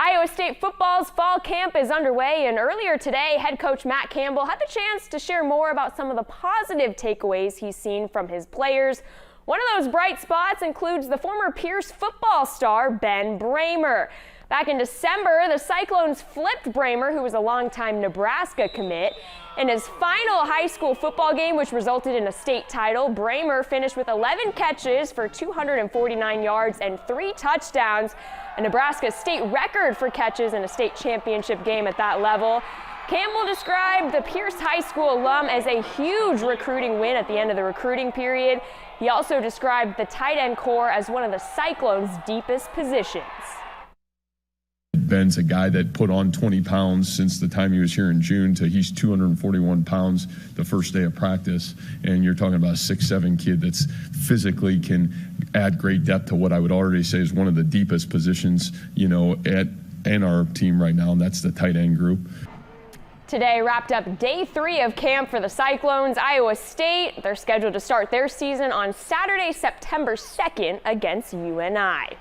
Iowa State football's fall camp is underway, and earlier today, head coach Matt Campbell had the chance to share more about some of the positive takeaways he's seen from his players. One of those bright spots includes the former Pierce football star Ben Brahmer. Back in December, the Cyclones flipped Brahmer, who was a longtime Nebraska commit. In his final high school football game, which resulted in a state title, Brahmer finished with 11 catches for 249 yards and 3 touchdowns, a Nebraska state record for catches in a state championship game at that level. Campbell described the Pierce High School alum as a huge recruiting win at the end of the recruiting period. He also described the tight end core as one of the Cyclones' deepest positions. Ben's a guy that put on 20 pounds since the time he was here in June to he's 241 pounds the first day of practice. And you're talking about a 6'7" kid that's physically can add great depth to what I would already say is one of the deepest positions, in our team right now, and that's the tight end group. Today wrapped up day 3 of camp for the Cyclones. Iowa State, they're scheduled to start their season on Saturday, September 2nd against UNI.